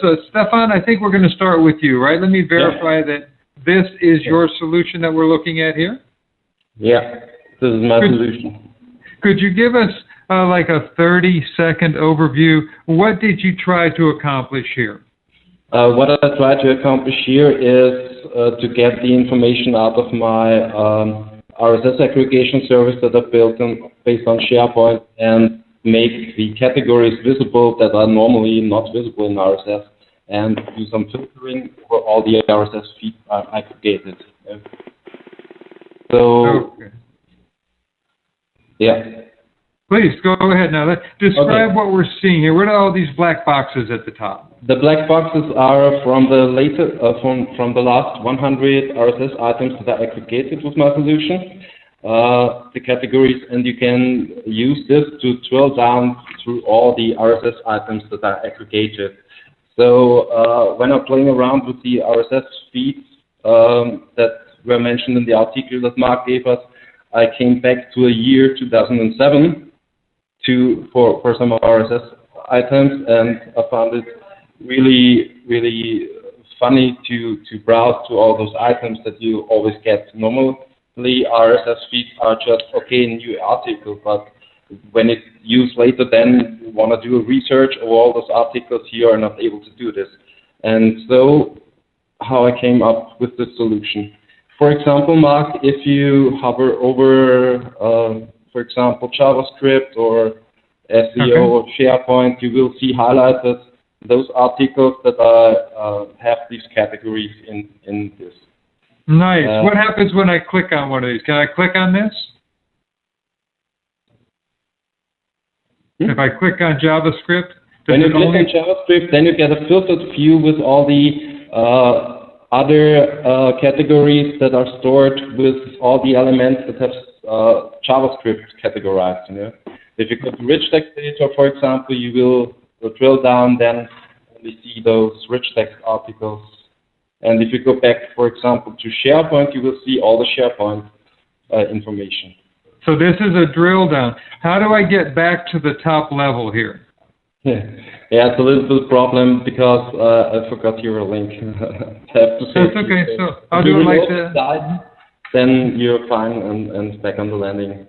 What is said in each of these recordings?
So, Stefan, I think we're going to start with you, right? Let me verify that this is your solution that we're looking at here. Yeah, this is my solution. Could you give us like a 30-second overview? What did you try to accomplish here? What I tried to accomplish here is to get the information out of my RSS aggregation service that I built based on SharePoint and make the categories visible that are normally not visible in RSS and do some filtering for all the RSS feeds I've aggregated. So, yeah. Please, go ahead now. Describe what we're seeing here. What are all these black boxes at the top? The black boxes are from the from the last 100 RSS items that I aggregated with my solution. The categories, and you can use this to drill down through all the RSS items that are aggregated. So when I'm playing around with the RSS feeds that were mentioned in the article that Mark gave us, I came back to a year 2007 for some RSS items, and I found it really funny to browse to all those items that you always get. Normally, RSS feeds are just new article, but when it's used later, then you want to do a research of all those articles, you are not able to do this. And so, how I came up with this solution. For example, Mark, if you hover over, for example, JavaScript or SEO or SharePoint, you will see highlighted those articles that have these categories in this. Nice. What happens when I click on one of these? Can I click on this? If I click on JavaScript, when you click on JavaScript, then you get a filtered view with all the other categories that are stored with all the elements that have JavaScript categorized. You know? If you go to rich text editor, for example, you will drill down, then only see those rich text articles. And if you go back, for example, to SharePoint, you will see all the SharePoint information. So this is a drill down. How do I get back to the top level here? Yeah, it's a little bit problem because I forgot your link. That's okay. So I'll do it like that. Then you're fine and back on the landing.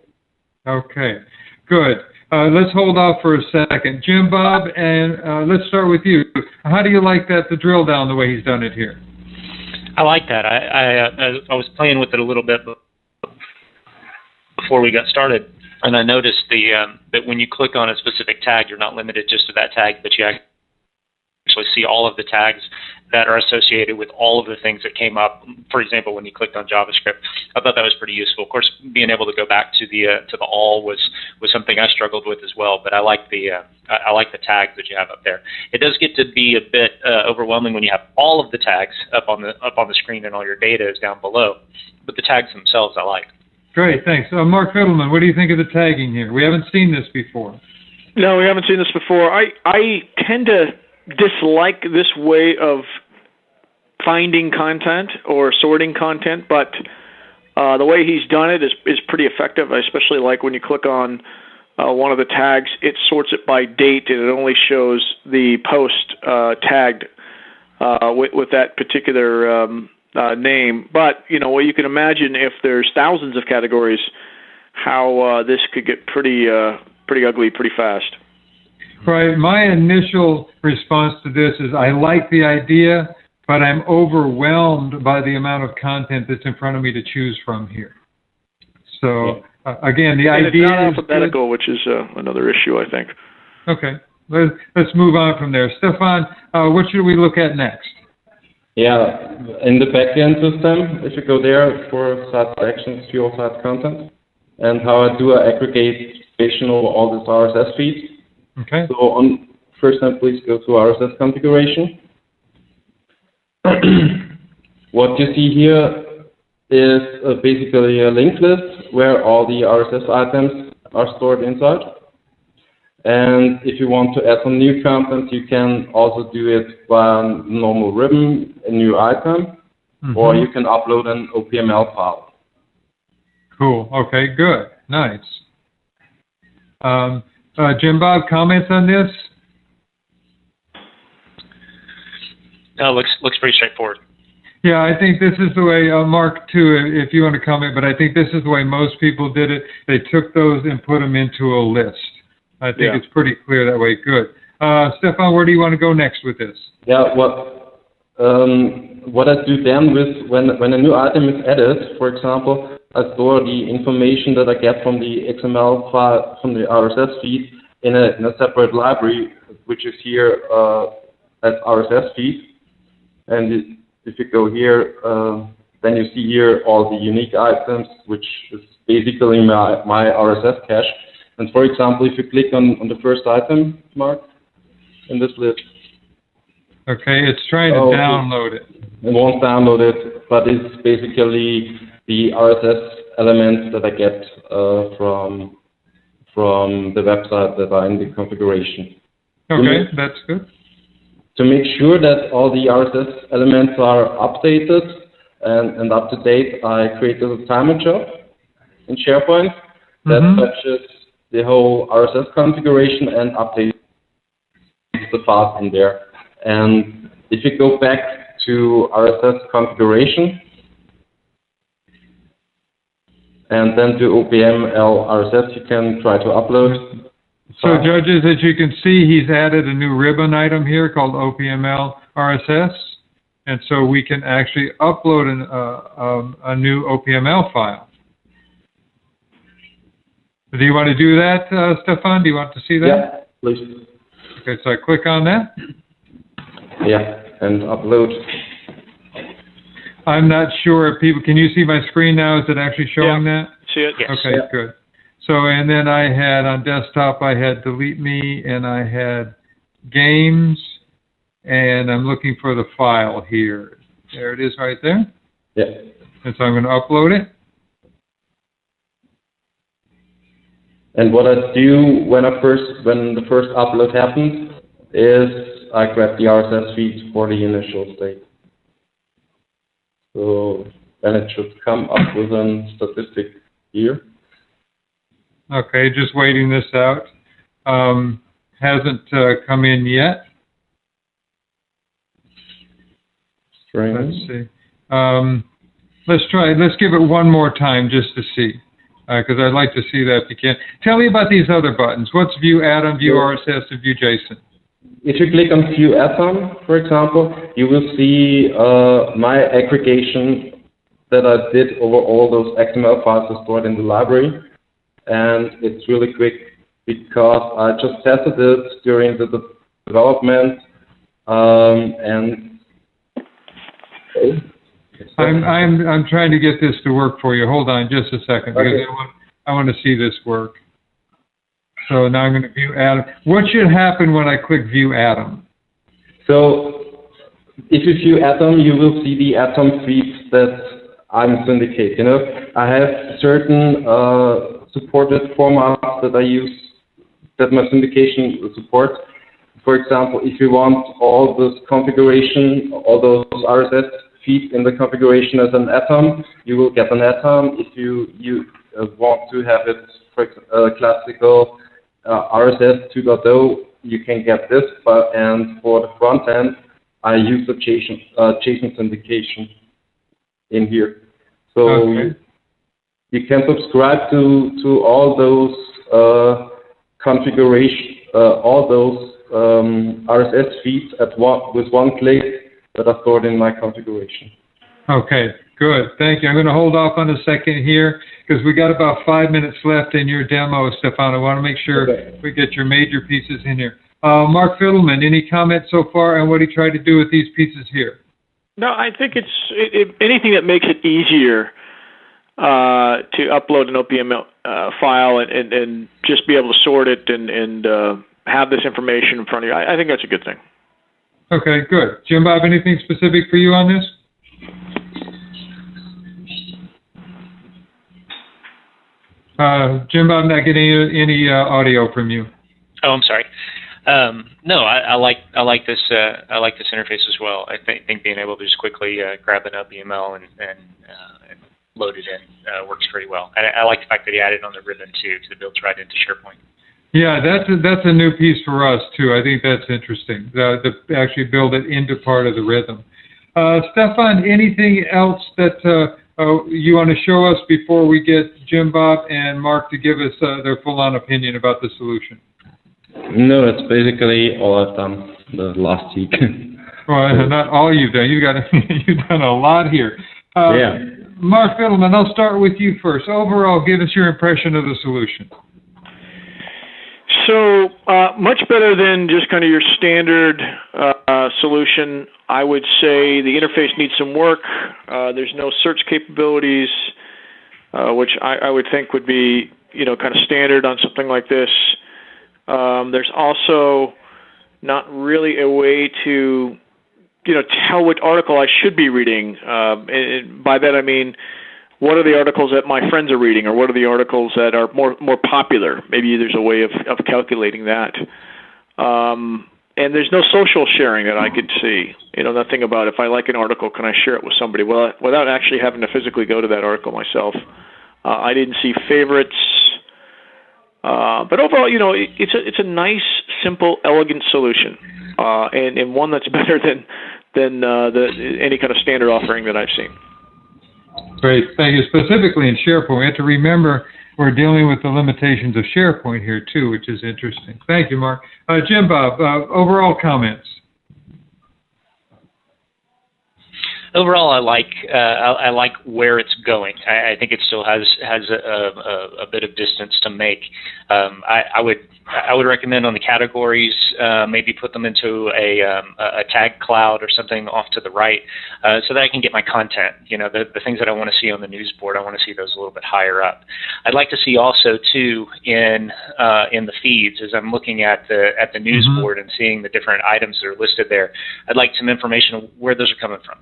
Okay, good. Let's hold off for a second. Jim Bob, and let's start with you. How do you like the drill down the way he's done it here? I like that. I was playing with it a little bit before we got started, and I noticed that when you click on a specific tag, you're not limited just to that tag, but you actually see all of the tags that are associated with all of the things that came up. For example, when you clicked on JavaScript, I thought that was pretty useful. Of course, being able to go back to the all was something I struggled with as well. But I like the tags that you have up there. It does get to be a bit overwhelming when you have all of the tags up on the screen and all your data is down below. But the tags themselves, I like. Great, thanks. Mark Fiddleman, what do you think of the tagging here? We haven't seen this before. No, we haven't seen this before. I tend to dislike this way of finding content or sorting content, but the way he's done it is pretty effective. I especially like when you click on one of the tags, it sorts it by date, and it only shows the post tagged with that particular name. But well, you can imagine if there's thousands of categories, how this could get pretty ugly pretty fast. Right. My initial response to this is I like the idea, but I'm overwhelmed by the amount of content that's in front of me to choose from here. So, again, the idea is not alphabetical, which is another issue, I think. Okay. Let's move on from there. Stefan, what should we look at next? Yeah, in the backend system, if you go there for site actions, view all site content, and how I do an aggregation of all these RSS feeds. Okay. So first time, please go to RSS configuration. What you see here is basically a linked list where all the RSS items are stored inside. And if you want to add some new content, you can also do it via normal ribbon, a new item, or you can upload an OPML file. Cool. Okay, good. Nice. Jim Bob, comments on this? No, looks pretty straightforward. Yeah, I think this is the way, Mark, too, if you want to comment, but I think this is the way most people did it. They took those and put them into a list. I think it's pretty clear that way. Good. Stefan, where do you want to go next with this? Yeah, what I do then with when a new item is added, for example, I store the information that I get from the XML file, from the RSS feed in a separate library, which is here as RSS feed. And if you go here, then you see here all the unique items, which is basically my RSS cache. And for example, if you click on the first item, Mark, in this list. Okay, it's trying to download it. It won't download it, but it's basically the RSS elements that I get from the website that are in the configuration. Okay, that's good. To make sure that all the RSS elements are updated and up to date, I created a timer job in SharePoint that touches the whole RSS configuration and updates the files in there. And if you go back to RSS configuration and then to OPML RSS, you can try to upload. So judges, as you can see, he's added a new ribbon item here called OPML RSS, and so we can actually upload a new OPML file. Do you want to do that, Stefan? Do you want to see that? Yeah, please. Okay, so I click on that. Yeah, and upload. I'm not sure if people, can you see my screen now? Is it actually showing that? See it? Yes. Okay, good. So, and then I had on desktop, I had delete me, and I had games, and I'm looking for the file here. There it is right there. Yeah. And so I'm going to upload it. And what I do when the first upload happens is I grab the RSS feed for the initial state. So then it should come up with a statistic here. Okay, just waiting this out. Hasn't come in yet. Strange. Let's see. Let's give it one more time just to see, because I'd like to see that if you can. Tell me about these other buttons. What's View Atom, View RSS, and View JSON? If you click on View Atom, for example, you will see my aggregation that I did over all those XML files stored in the library. And it's really quick because I just tested it during the development, and I'm trying to get this to work for you. Hold on just a second, because I want to see this work. So now I'm going to view Atom. What should happen when I click View Atom? So if you view Atom, you will see the Atom feeds that I'm syndicate. You know, I have certain supported formats that I use, that my syndication support. For example, if you want all this configuration, all those RSS feeds in the configuration as an atom, you will get an atom. If you want to have it for classical RSS 2.0, you can get this. And for the front end, I use the JSON syndication in here. So you can subscribe to all those configuration, all those RSS feeds with one click that are stored in my configuration. Okay, good. Thank you. I'm going to hold off on a second here because we got about 5 minutes left in your demo, Stefan. I want to make sure we get your major pieces in here. Mark Fiddleman, any comments so far on what he tried to do with these pieces here? No, I think it's anything that makes it easier to upload an OPM file and just be able to sort it and have this information in front of you. I think that's a good thing. Okay, good. Jim Bob, anything specific for you on this? Jim Bob, not getting any audio from you. Oh, I'm sorry. No, I like this. I like this interface as well. I think being able to just quickly grab an UPML and load it in works pretty well. I like the fact that he added on the ribbon too, because it builds right into SharePoint. Yeah, that's a new piece for us too. I think that's interesting to actually build it into part of the rhythm. Stefan, anything else that you want to show us before we get Jim Bob and Mark to give us their full-on opinion about the solution? No, that's basically all I've done the last week. Well, not all you've done. You've done a lot here. Yeah. Mark Fiddleman, I'll start with you first. Overall, give us your impression of the solution. So much better than just kind of your standard solution. I would say the interface needs some work. There's no search capabilities, which I would think would be kind of standard on something like this. There's also not really a way to tell what article I should be reading. And by that I mean, what are the articles that my friends are reading, or what are the articles that are more popular? Maybe there's a way of calculating that. And there's no social sharing that I could see. Nothing about if I like an article, can I share it with somebody? Well, without actually having to physically go to that article myself. I didn't see favorites. But overall, it's a nice, simple, elegant solution, and one that's better than any kind of standard offering that I've seen. Great, thank you. Specifically in SharePoint, we have to remember we're dealing with the limitations of SharePoint here too, which is interesting. Thank you, Mark. Jim Bob, overall comments. Overall, I like where it's going. I think it still has a bit of distance to make. I would recommend on the categories maybe put them into a tag cloud or something off to the right, so that I can get my content. The things that I want to see on the news board, I want to see those a little bit higher up. I'd like to see also too in the feeds, as I'm looking at the news board and seeing the different items that are listed there. I'd like some information on where those are coming from.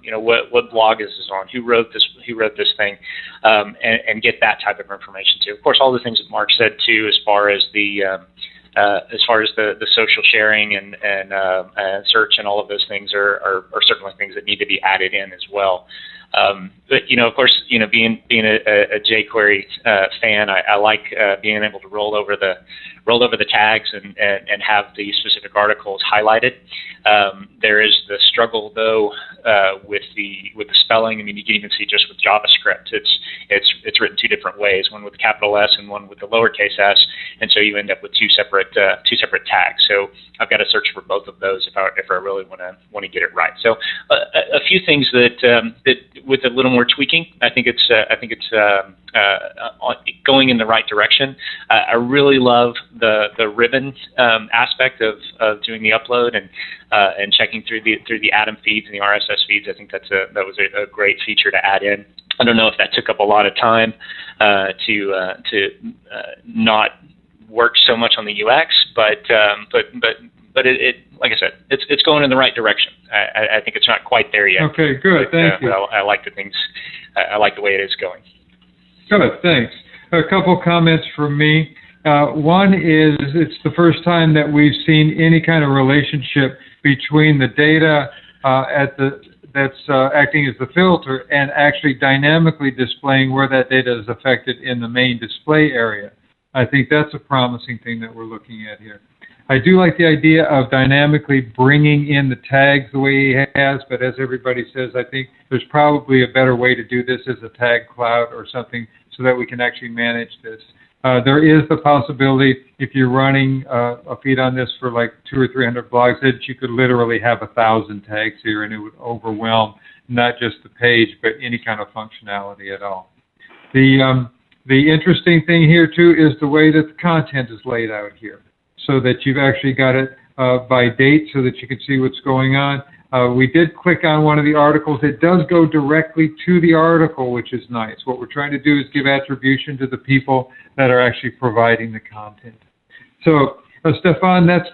What blog is this on? Who wrote this thing? And get that type of information too. Of course, all the things that Mark said too, as far as the social sharing and search and all of those things are certainly things that need to be added in as well. But of course, being a jQuery fan, I like being able to roll over the tags and have the specific articles highlighted. There is the struggle though with the spelling. I mean, you can even see just with JavaScript, it's written two different ways, one with a capital S and one with the lowercase s, and so you end up with two separate tags. So I've got to search for both of those if I really want to get it right. So a few things that with a little more tweaking, I think it's going in the right direction. I really love the ribbon aspect of doing the upload and checking through the Atom feeds and the RSS feeds. I think that was a great feature to add in. I don't know if that took up a lot of time to not work so much on the UX, but it like I said, it's going in the right direction. I think it's not quite there yet. Okay, good. Thank you. I like the things. I like the way it is going. Good, thanks. A couple comments from me. One is it's the first time that we've seen any kind of relationship between the data that's acting as the filter and actually dynamically displaying where that data is affected in the main display area. I think that's a promising thing that we're looking at here. I do like the idea of dynamically bringing in the tags the way he has, but as everybody says, I think there's probably a better way to do this as a tag cloud or something so that we can actually manage this. There is the possibility, if you're running a feed on this for like 200 or 300 blogs, that you could literally have 1,000 tags here and it would overwhelm not just the page, but any kind of functionality at all. The interesting thing here too is the way that the content is laid out here, so that you've actually got it by date so that you can see what's going on. We did click on one of the articles. It does go directly to the article, which is nice. What we're trying to do is give attribution to the people that are actually providing the content. So, Stefan, that's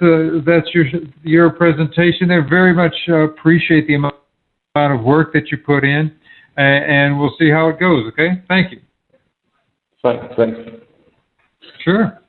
your presentation there. Very much appreciate the amount of work that you put in, and we'll see how it goes, okay? Thank you. Thanks. Sure.